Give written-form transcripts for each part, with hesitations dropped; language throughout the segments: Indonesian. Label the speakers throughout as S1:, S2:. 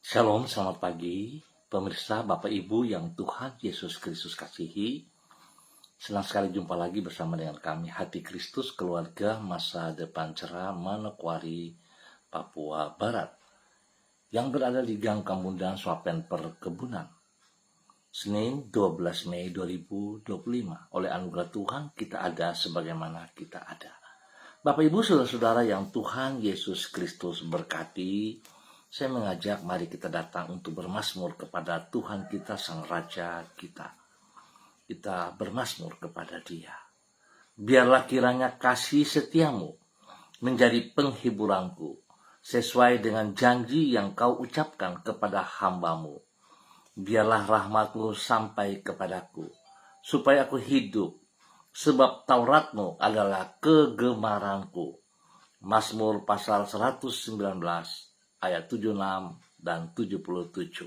S1: Shalom, selamat pagi, pemirsa, Bapak Ibu yang Tuhan Yesus Kristus kasihi. Senang sekali jumpa lagi bersama dengan kami, Hati Kristus Keluarga Masa Depan Cerah, Manokwari, Papua Barat, yang berada di Gang Kamundan, Swapen Perkebunan. Senin 12 Mei 2025, oleh anugerah Tuhan kita ada sebagaimana kita ada. Bapak Ibu saudara-saudara yang Tuhan Yesus Kristus berkati, saya mengajak mari kita datang untuk bermazmur kepada Tuhan kita, Sang Raja kita. Kita bermazmur kepada Dia. Biarlah kiranya kasih setiamu menjadi penghiburanku, sesuai dengan janji yang kau ucapkan kepada hambamu. Biarlah rahmatmu sampai kepadaku, supaya aku hidup, sebab Tauratmu adalah kegemaranku. Mazmur pasal 119 ayat 76 dan 77.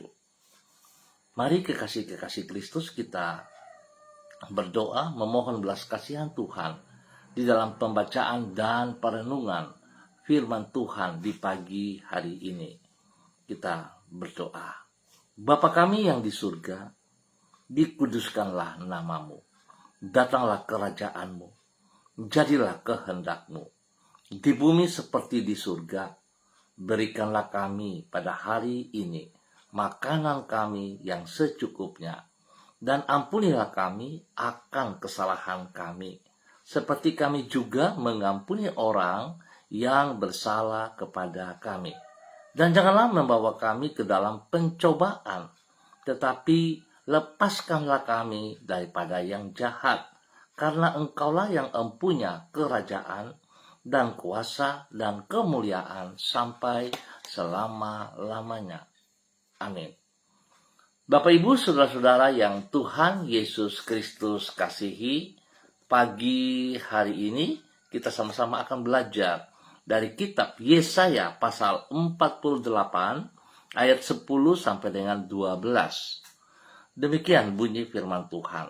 S1: Mari kekasih-kekasih Kristus kita berdoa memohon belas kasihan Tuhan di dalam pembacaan dan perenungan firman Tuhan di pagi hari ini. Kita berdoa. Bapa kami yang di surga, dikuduskanlah namamu. Datanglah kerajaanmu. Jadilah kehendakmu. Di bumi seperti di surga. Berikanlah kami pada hari ini makanan kami yang secukupnya, dan ampunilah kami akan kesalahan kami, seperti kami juga mengampuni orang yang bersalah kepada kami. Dan janganlah membawa kami ke dalam pencobaan, tetapi lepaskanlah kami daripada yang jahat, karena Engkaulah yang empunya kerajaan dan kuasa dan kemuliaan sampai selama-lamanya. Amin. Bapak Ibu saudara-saudara yang Tuhan Yesus Kristus kasihi, pagi hari ini kita sama-sama akan belajar dari kitab Yesaya pasal 48 ayat 10 sampai dengan 12. Demikian bunyi firman Tuhan.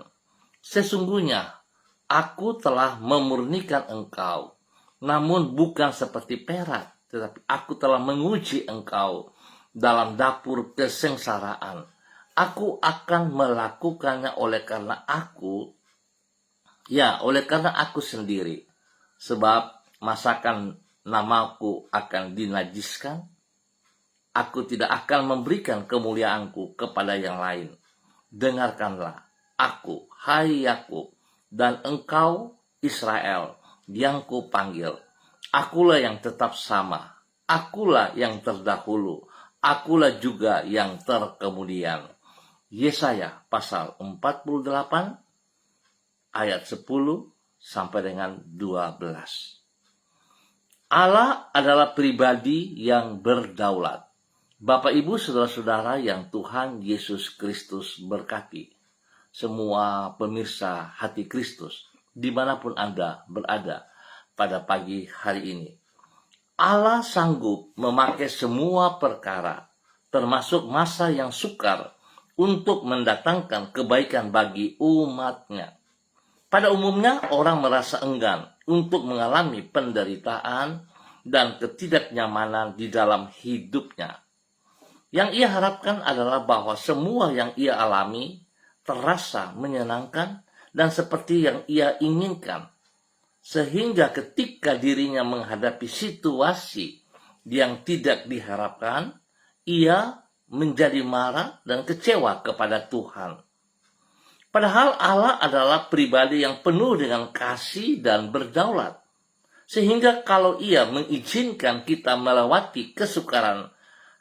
S1: Sesungguhnya aku telah memurnikan engkau, namun bukan seperti perak, tetapi aku telah menguji engkau dalam dapur kesengsaraan. Aku akan melakukannya oleh karena aku sendiri. Sebab masakan namaku akan dinajiskan. Aku tidak akan memberikan kemuliaanku kepada yang lain. Dengarkanlah aku, hai Yakub, dan engkau Israel, yang kupanggil. Akulah yang tetap sama, akulah yang terdahulu, akulah juga yang terkemudian. Yesaya pasal 48 ayat 10 sampai dengan 12. Allah adalah pribadi yang berdaulat. Bapak Ibu saudara-saudara yang Tuhan Yesus Kristus berkati, semua pemirsa Hati Kristus dimanapun Anda berada pada pagi hari ini. Allah sanggup memakai semua perkara, termasuk masa yang sukar, untuk mendatangkan kebaikan bagi umatnya. Pada umumnya orang merasa enggan untuk mengalami penderitaan dan ketidaknyamanan di dalam hidupnya. Yang ia harapkan adalah bahwa semua yang ia alami terasa menyenangkan dan seperti yang ia inginkan. Sehingga ketika dirinya menghadapi situasi yang tidak diharapkan, ia menjadi marah dan kecewa kepada Tuhan. Padahal Allah adalah pribadi yang penuh dengan kasih dan berdaulat. Sehingga kalau ia mengizinkan kita melewati kesukaran,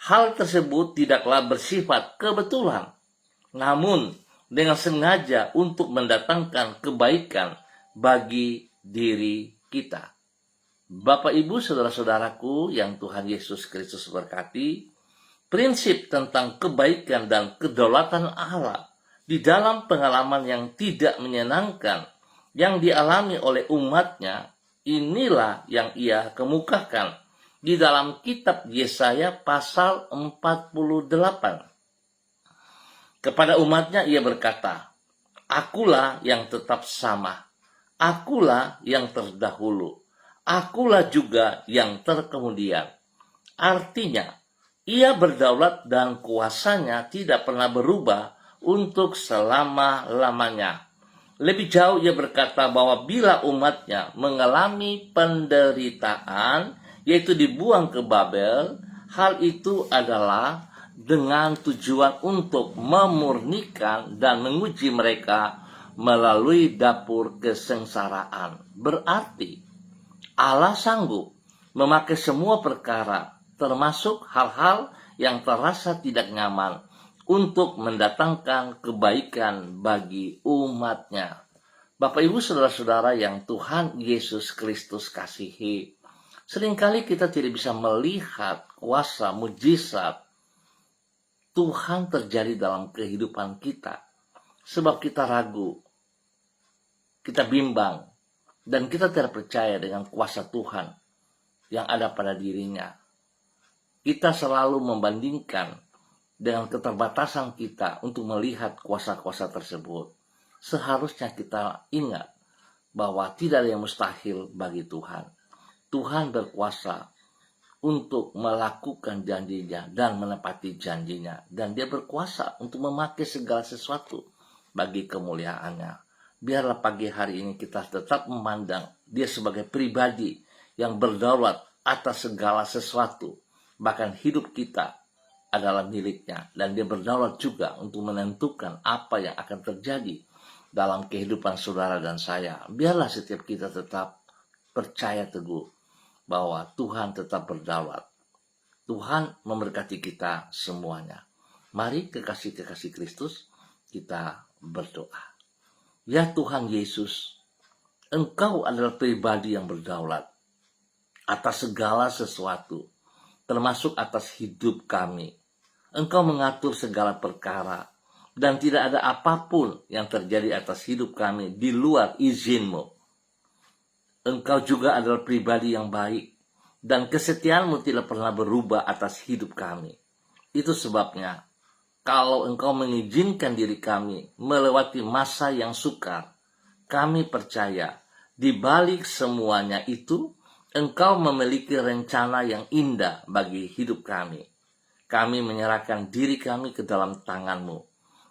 S1: hal tersebut tidaklah bersifat kebetulan, namun dengan sengaja untuk mendatangkan kebaikan bagi diri kita. Bapak Ibu saudara-saudaraku yang Tuhan Yesus Kristus berkati, prinsip tentang kebaikan dan kedaulatan Allah di dalam pengalaman yang tidak menyenangkan yang dialami oleh umatnya, inilah yang ia kemukakan di dalam kitab Yesaya pasal 48. Kepada umatnya ia berkata, akulah yang tetap sama, akulah yang terdahulu, akulah juga yang terkemudian. Artinya, Ia berdaulat dan kuasanya tidak pernah berubah untuk selama-lamanya. Lebih jauh ia berkata bahwa bila umatnya mengalami penderitaan, yaitu dibuang ke Babel, hal itu adalah dengan tujuan untuk memurnikan dan menguji mereka melalui dapur kesengsaraan. Berarti Allah sanggup memakai semua perkara, termasuk hal-hal yang terasa tidak nyaman, untuk mendatangkan kebaikan bagi umatnya. Bapak Ibu Saudara-saudara yang Tuhan Yesus Kristus kasihi, seringkali kita tidak bisa melihat kuasa mujizat Tuhan terjadi dalam kehidupan kita, sebab kita ragu, kita bimbang, dan kita tidak percaya dengan kuasa Tuhan yang ada pada dirinya. Kita selalu membandingkan dengan keterbatasan kita untuk melihat kuasa-kuasa tersebut. Seharusnya kita ingat bahwa tidak ada yang mustahil bagi Tuhan. Tuhan berkuasa untuk melakukan janjinya dan menepati janjinya. Dan dia berkuasa untuk memakai segala sesuatu bagi kemuliaannya. Biarlah pagi hari ini kita tetap memandang dia sebagai pribadi yang berdaulat atas segala sesuatu. Bahkan hidup kita adalah miliknya, dan dia berdaulat juga untuk menentukan apa yang akan terjadi dalam kehidupan saudara dan saya. Biarlah setiap kita tetap percaya teguh bahwa Tuhan tetap berdaulat. Tuhan memberkati kita semuanya. Mari kekasih-kekasih Kristus, kita berdoa. Ya Tuhan Yesus, Engkau adalah pribadi yang berdaulat atas segala sesuatu, termasuk atas hidup kami. Engkau mengatur segala perkara, dan tidak ada apapun yang terjadi atas hidup kami di luar izin-Mu. Engkau juga adalah pribadi yang baik, dan kesetiaan-Mu tidak pernah berubah atas hidup kami. Itu sebabnya, kalau Engkau mengizinkan diri kami melewati masa yang sukar, kami percaya di balik semuanya itu, Engkau memiliki rencana yang indah bagi hidup kami. Kami menyerahkan diri kami ke dalam tangan-Mu.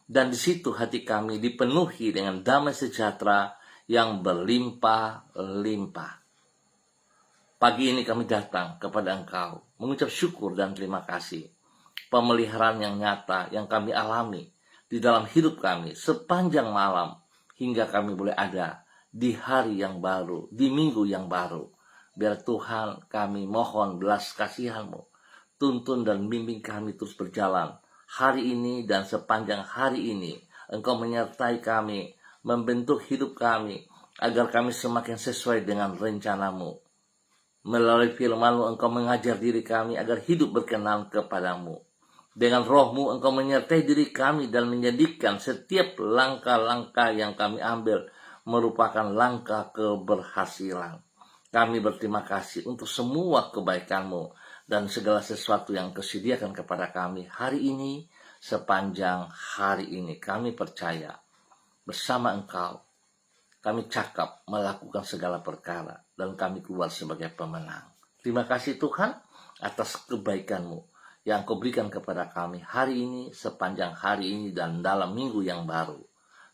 S1: Dan di situ hati kami dipenuhi dengan damai sejahtera yang berlimpah-limpah. Pagi ini kami datang kepada Engkau, mengucap syukur dan terima kasih. Pemeliharaan yang nyata yang kami alami di dalam hidup kami sepanjang malam, hingga kami boleh ada di hari yang baru, di minggu yang baru. Biar Tuhan, kami mohon belas kasihan-Mu, tuntun dan bimbing kami terus berjalan hari ini dan sepanjang hari ini. Engkau menyertai kami, membentuk hidup kami, agar kami semakin sesuai dengan rencana-Mu. Melalui firman-Mu, Engkau mengajar diri kami agar hidup berkenan kepadamu. Dengan Roh-Mu, Engkau menyertai diri kami dan menjadikan setiap langkah-langkah yang kami ambil merupakan langkah keberhasilan. Kami berterima kasih untuk semua kebaikan-Mu dan segala sesuatu yang Kau sediakan kepada kami hari ini, sepanjang hari ini. Kami percaya bersama Engkau, kami cakap melakukan segala perkara, dan kami keluar sebagai pemenang. Terima kasih Tuhan atas kebaikan-Mu yang Kau berikan kepada kami hari ini, sepanjang hari ini, dan dalam minggu yang baru.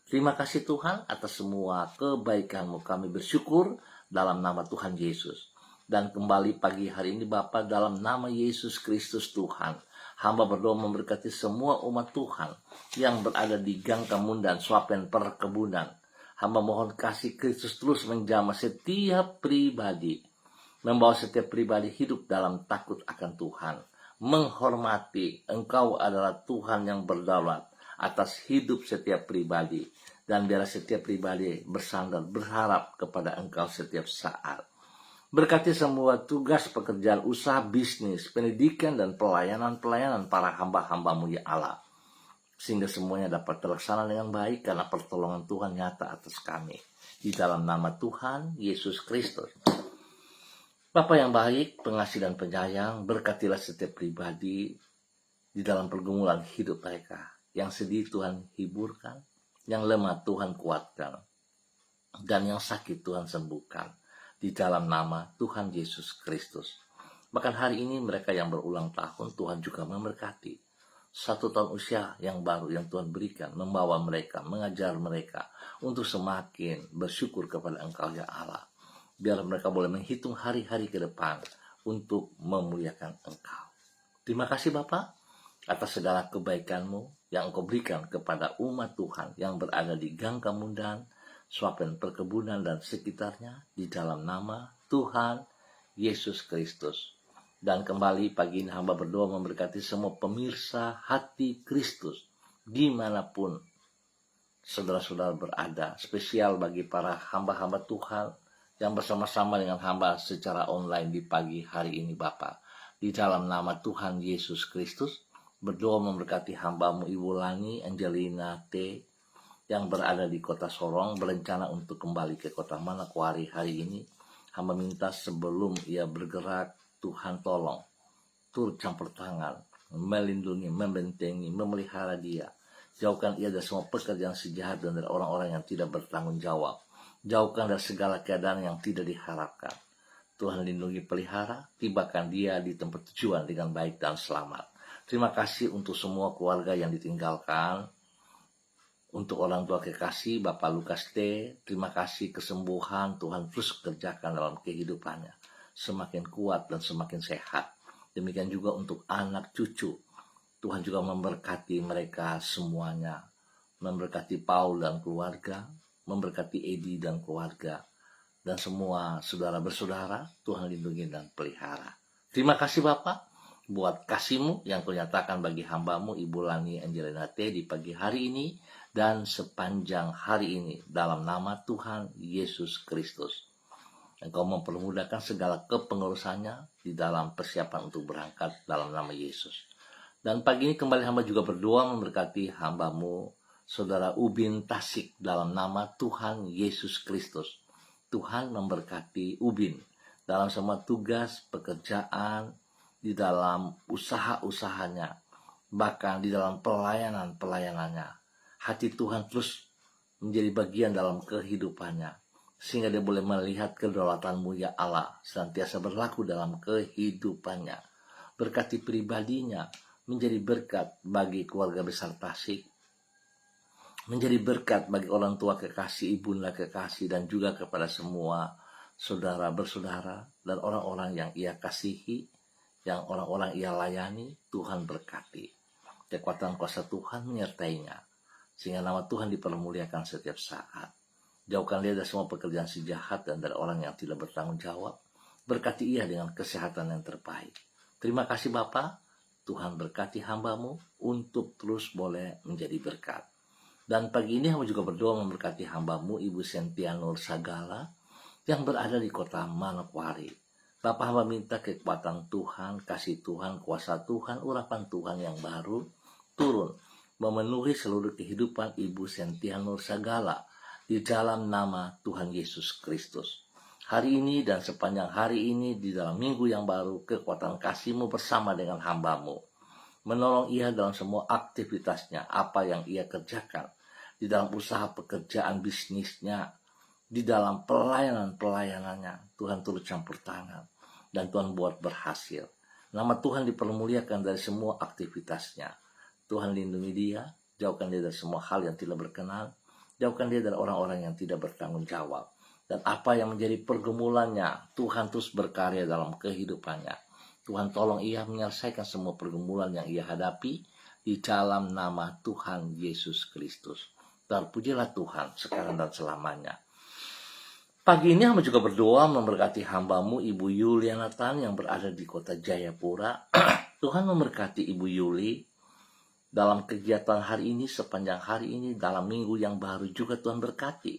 S1: Terima kasih Tuhan atas semua kebaikan-Mu. Kami bersyukur dalam nama Tuhan Yesus. Dan kembali pagi hari ini Bapa, dalam nama Yesus Kristus Tuhan, hamba berdoa memberkati semua umat Tuhan yang berada di gang kemundan, swapen perkebunan. Hamba mohon kasih Kristus terus menjamah setiap pribadi, membawa setiap pribadi hidup dalam takut akan Tuhan, menghormati Engkau adalah Tuhan yang berdaulat atas hidup setiap pribadi, dan biarlah setiap pribadi bersandar berharap kepada Engkau setiap saat. Berkati semua tugas pekerjaan usaha, bisnis, pendidikan, dan pelayanan para hamba-hamba-Mu ya Allah. Sehingga semuanya dapat terlaksana dengan baik karena pertolongan Tuhan nyata atas kami. Di dalam nama Tuhan Yesus Kristus. Bapa yang baik, pengasih dan penyayang, berkatilah setiap pribadi di dalam pergumulan hidup mereka. Yang sedih Tuhan hiburkan, yang lemah Tuhan kuatkan, dan yang sakit Tuhan sembuhkan. Di dalam nama Tuhan Yesus Kristus. Bahkan hari ini mereka yang berulang tahun, Tuhan juga memberkati. 1 tahun usia yang baru yang Tuhan berikan, membawa mereka, mengajar mereka untuk semakin bersyukur kepada Engkau ya Allah. Biar mereka boleh menghitung hari-hari ke depan untuk memuliakan Engkau. Terima kasih Bapa atas segala kebaikan-Mu yang Engkau berikan kepada umat Tuhan yang berada di Gang Kamundan, Swapen Perkebunan dan sekitarnya, di dalam nama Tuhan Yesus Kristus. Dan kembali pagi ini hamba berdoa memberkati semua pemirsa Hati Kristus dimanapun saudara-saudara berada, spesial bagi para hamba-hamba Tuhan yang bersama-sama dengan hamba secara online di pagi hari ini Bapa. Di dalam nama Tuhan Yesus Kristus, berdoa memberkati hambamu Ibu Lani Angelina T yang berada di kota Sorong, berencana untuk kembali ke kota Manokwari hari ini. Hamba minta sebelum ia bergerak, Tuhan tolong, turut campur tangan, melindungi, membentengi, memelihara dia. Jauhkan ia dari semua pekerjaan sejahat dan dari orang-orang yang tidak bertanggung jawab. Jauhkan dari segala keadaan yang tidak diharapkan. Tuhan lindungi, pelihara, tibakan dia di tempat tujuan dengan baik dan selamat. Terima kasih untuk semua keluarga yang ditinggalkan. Untuk orang tua kekasih, Bapak Lukas T, terima kasih kesembuhan Tuhan terus kerjakan dalam kehidupannya. Semakin kuat dan semakin sehat. Demikian juga untuk anak cucu. Tuhan juga memberkati mereka semuanya. Memberkati Paul dan keluarga. Memberkati Edi dan keluarga. Dan semua saudara bersaudara, Tuhan lindungi dan pelihara. Terima kasih Bapak buat kasih-Mu yang Kau nyatakan bagi hamba-Mu Ibu Lani Angelina T di pagi hari ini dan sepanjang hari ini dalam nama Tuhan Yesus Kristus. Engkau mempermudahkan segala kepengurusannya di dalam persiapan untuk berangkat dalam nama Yesus. Dan pagi ini kembali hamba juga berdoa memberkati hamba-Mu Saudara Ubin Tasik dalam nama Tuhan Yesus Kristus. Tuhan memberkati Ubin dalam semua tugas, pekerjaan, di dalam usaha-usahanya, bahkan di dalam pelayanannya. Hati Tuhan terus menjadi bagian dalam kehidupannya, sehingga dia boleh melihat kedaulatan-Mu ya Allah, senantiasa berlaku dalam kehidupannya. Berkati pribadinya, menjadi berkat bagi keluarga besar Tasik, menjadi berkat bagi orang tua kekasih, ibunda kekasih, dan juga kepada semua saudara bersaudara dan orang-orang yang ia kasihi, yang orang-orang ia layani. Tuhan berkati. Kekuatan kuasa Tuhan menyertainya, sehingga nama Tuhan dipermuliakan setiap saat. Jauhkan dia dari semua pekerjaan sejahat dan dari orang yang tidak bertanggung jawab. Berkati ia dengan kesehatan yang terbaik. Terima kasih Bapa. Tuhan berkati hamba-Mu untuk terus boleh menjadi berkat. Dan pagi ini hamba juga berdoa memberkati hamba-Mu Ibu Sentia Nur Sagala yang berada di kota Manokwari. Bapak hamba minta kekuatan Tuhan, kasih Tuhan, kuasa Tuhan, urapan Tuhan yang baru turun memenuhi seluruh kehidupan Ibu Sentia Nur Sagala di dalam nama Tuhan Yesus Kristus. Hari ini dan sepanjang hari ini di dalam minggu yang baru, kekuatan kasih-Mu bersama dengan hamba-Mu. Menolong ia dalam semua aktivitasnya, apa yang ia kerjakan, di dalam usaha pekerjaan bisnisnya, di dalam pelayanannya. Tuhan turut campur tangan dan Tuhan buat berhasil. Nama Tuhan dipermuliakan dari semua aktivitasnya. Tuhan lindungi dia, jauhkan dia dari semua hal yang tidak berkenan, jauhkan dia dari orang-orang yang tidak bertanggung jawab. Dan apa yang menjadi pergumulannya, Tuhan terus berkarya dalam kehidupannya. Tuhan tolong ia menyelesaikan semua pergumulan yang ia hadapi di dalam nama Tuhan Yesus Kristus. Terpujilah Tuhan sekarang dan selamanya. Pagi ini hamba juga berdoa memberkati hamba-Mu Ibu Yuliana Tan yang berada di kota Jayapura. Tuhan memberkati Ibu Yuli dalam kegiatan hari ini, sepanjang hari ini, dalam minggu yang baru juga Tuhan berkati.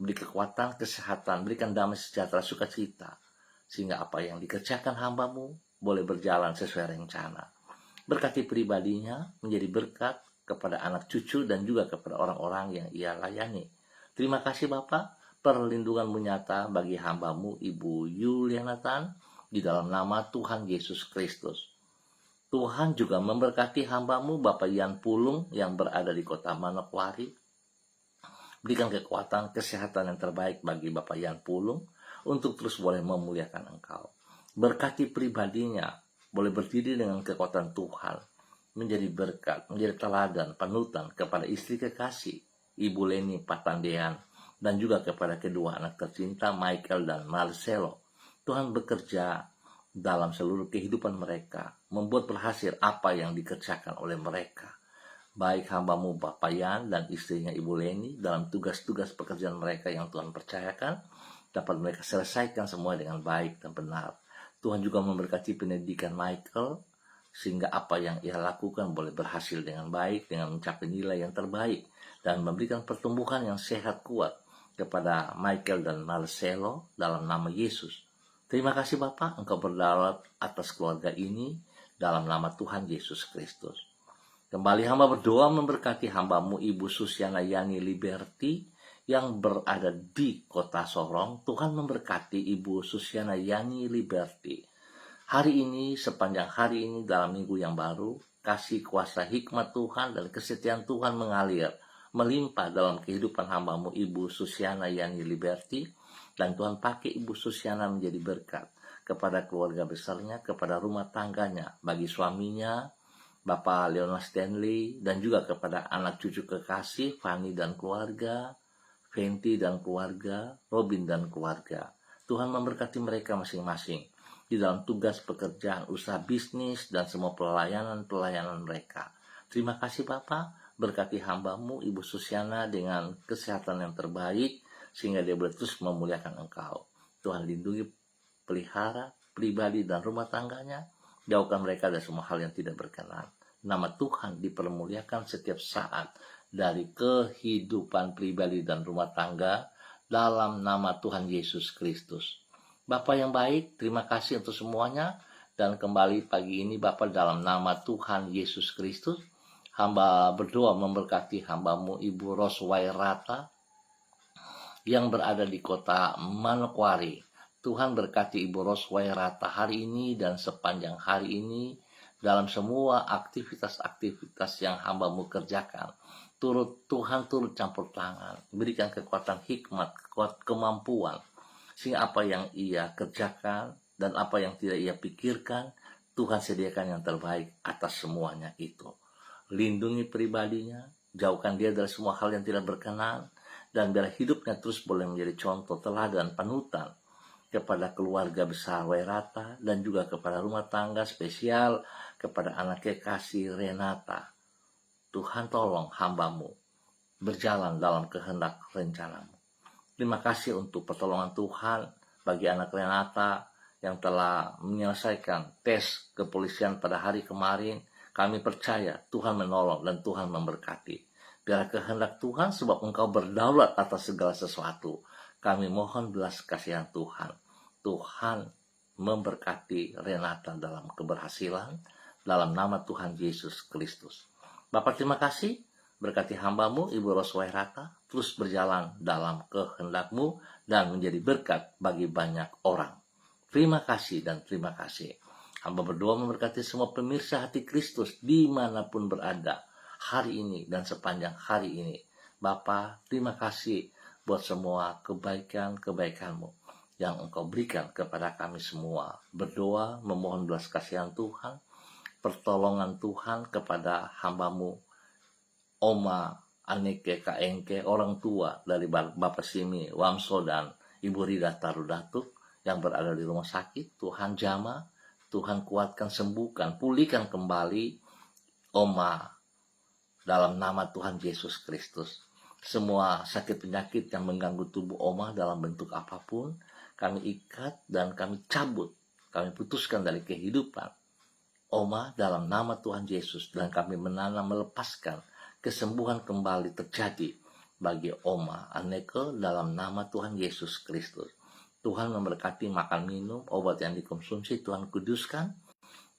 S1: Beri kekuatan, kesehatan, berikan damai sejahtera, sukacita, sehingga apa yang dikerjakan hamba-Mu boleh berjalan sesuai rencana. Berkati pribadinya menjadi berkat kepada anak cucu dan juga kepada orang-orang yang ia layani. Terima kasih Bapak. Perlindungan-Mu nyata bagi hamba-Mu Ibu Yuliana Tan di dalam nama Tuhan Yesus Kristus. Tuhan juga memberkati hamba-Mu Bapak Yan Pulung yang berada di kota Manokwari. Berikan kekuatan, kesehatan yang terbaik bagi Bapak Yan Pulung untuk terus boleh memuliakan Engkau. Berkati pribadinya, boleh berdiri dengan kekuatan Tuhan, menjadi berkat, menjadi teladan, panutan kepada istri kekasih, Ibu Leni Patandean, dan juga kepada kedua anak tercinta Michael dan Marcelo. Tuhan bekerja dalam seluruh kehidupan mereka, membuat berhasil apa yang dikerjakan oleh mereka. Baik hamba-Mu Bapak Yan dan istrinya Ibu Leni dalam tugas-tugas pekerjaan mereka yang Tuhan percayakan, dapat mereka selesaikan semua dengan baik dan benar. Tuhan juga memberkati pendidikan Michael, sehingga apa yang ia lakukan boleh berhasil dengan baik, dengan mencapai nilai yang terbaik, dan memberikan pertumbuhan yang sehat kuat kepada Michael dan Marcelo dalam nama Yesus. Terima kasih Bapak, Engkau berdaulat atas keluarga ini dalam nama Tuhan Yesus Kristus. Kembali hamba berdoa memberkati hamba-Mu Ibu Susiana Yani Liberty yang berada di kota Sorong. Tuhan memberkati Ibu Susiana Yani Liberty. Hari ini, sepanjang hari ini dalam minggu yang baru, kasih kuasa hikmat Tuhan dan kesetiaan Tuhan mengalir, melimpah dalam kehidupan hamba-Mu Ibu Susiana Yani Liberty, dan Tuhan pakai Ibu Susiana menjadi berkat kepada keluarga besarnya, kepada rumah tangganya, bagi suaminya, Bapak Leonard Stanley, dan juga kepada anak cucu kekasih, Fanny dan keluarga, Fenty dan keluarga, Robin dan keluarga. Tuhan memberkati mereka masing-masing di dalam tugas pekerjaan, usaha bisnis, dan semua pelayanan-pelayanan mereka. Terima kasih Bapak, berkati hamba-Mu Ibu Susiana dengan kesehatan yang terbaik, sehingga dia boleh terus memuliakan Engkau. Tuhan lindungi, pelihara, pribadi dan rumah tangganya, jauhkan mereka dari semua hal yang tidak berkenan. Nama Tuhan dipermuliakan setiap saat dari kehidupan pribadi dan rumah tangga, dalam nama Tuhan Yesus Kristus. Bapak yang baik, terima kasih untuk semuanya. Dan kembali pagi ini Bapak dalam nama Tuhan Yesus Kristus, hamba berdoa memberkati hamba-Mu Ibu Roswairata yang berada di kota Manokwari. Tuhan berkati Ibu Roswairata hari ini dan sepanjang hari ini dalam semua aktivitas-aktivitas yang hamba-Mu kerjakan. Tuhan turut campur tangan, berikan kekuatan hikmat, kemampuan, sehingga apa yang ia kerjakan dan apa yang tidak ia pikirkan, Tuhan sediakan yang terbaik atas semuanya itu. Lindungi pribadinya, jauhkan dia dari semua hal yang tidak berkenan, dan biar hidupnya terus boleh menjadi contoh, teladan, panutan kepada keluarga besar Wairata, dan juga kepada rumah tangga spesial, kepada anak kekasih Renata. Tuhan tolong hamba-Mu berjalan dalam kehendak rencana-Mu. Terima kasih untuk pertolongan Tuhan bagi anak Renata yang telah menyelesaikan tes kepolisian pada hari kemarin. Kami percaya Tuhan menolong dan Tuhan memberkati. Biar kehendak Tuhan, sebab Engkau berdaulat atas segala sesuatu. Kami mohon belas kasihan Tuhan. Tuhan memberkati Renata dalam keberhasilan, dalam nama Tuhan Yesus Kristus. Bapak terima kasih. Berkati hamba-Mu Ibu Roswairata terus berjalan dalam kehendak-Mu dan menjadi berkat bagi banyak orang. Terima kasih dan terima kasih. Hamba berdoa memberkati semua pemirsa hati Kristus dimanapun berada hari ini dan sepanjang hari ini. Bapa, terima kasih buat semua kebaikan-kebaikan-Mu yang Engkau berikan kepada kami semua. Berdoa memohon belas kasihan Tuhan, pertolongan Tuhan kepada hamba-Mu Oma Aneke Kaengke, orang tua dari Bapak Simi Wamso dan Ibu Rida Tarudatuk yang berada di rumah sakit. Tuhan jamah, Tuhan kuatkan, sembuhkan, pulihkan kembali Oma dalam nama Tuhan Yesus Kristus. Semua sakit penyakit yang mengganggu tubuh Oma dalam bentuk apapun, kami ikat dan kami cabut, kami putuskan dari kehidupan Oma dalam nama Tuhan Yesus, dan kami menanam, melepaskan kesembuhan kembali terjadi bagi Oma Aneke dalam nama Tuhan Yesus Kristus. Tuhan memberkati makan minum, obat yang dikonsumsi, Tuhan kuduskan,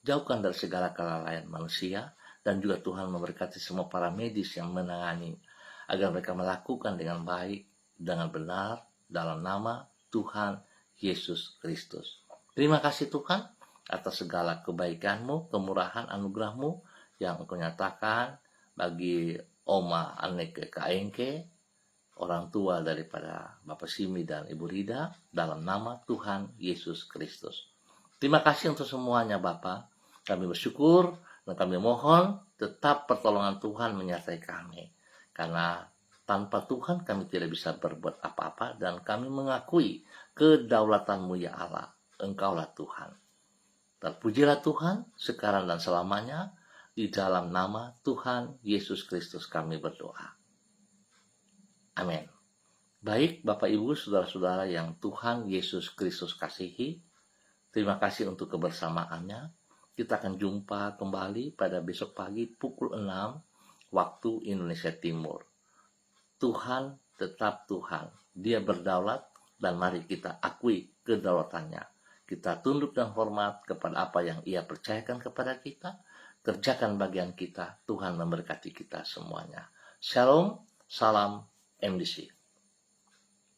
S1: jauhkan dari segala kelalaian manusia, dan juga Tuhan memberkati semua para medis yang menangani, agar mereka melakukan dengan baik, dengan benar, dalam nama Tuhan Yesus Kristus. Terima kasih Tuhan atas segala kebaikan-Mu, kemurahan, anugerah-Mu yang Engkau nyatakan bagi Oma Aneke Kaengke, orang tua daripada Bapak Simi dan Ibu Rida, dalam nama Tuhan Yesus Kristus. Terima kasih untuk semuanya Bapa. Kami bersyukur dan kami mohon tetap pertolongan Tuhan menyertai kami. Karena tanpa Tuhan kami tidak bisa berbuat apa-apa dan kami mengakui kedaulatan-Mu ya Allah. Engkaulah Tuhan. Terpujilah Tuhan sekarang dan selamanya. Di dalam nama Tuhan Yesus Kristus kami berdoa. Amin. Baik Bapak Ibu Saudara-saudara yang Tuhan Yesus Kristus kasihi, terima kasih untuk kebersamaannya. Kita akan jumpa kembali pada besok pagi pukul 6 waktu Indonesia Timur. Tuhan tetap Tuhan. Dia berdaulat dan mari kita akui kedaulatannya. Kita tunduk dan hormat kepada apa yang Ia percayakan kepada kita. Kerjakan bagian kita. Tuhan memberkati kita semuanya. Shalom, salam MDC.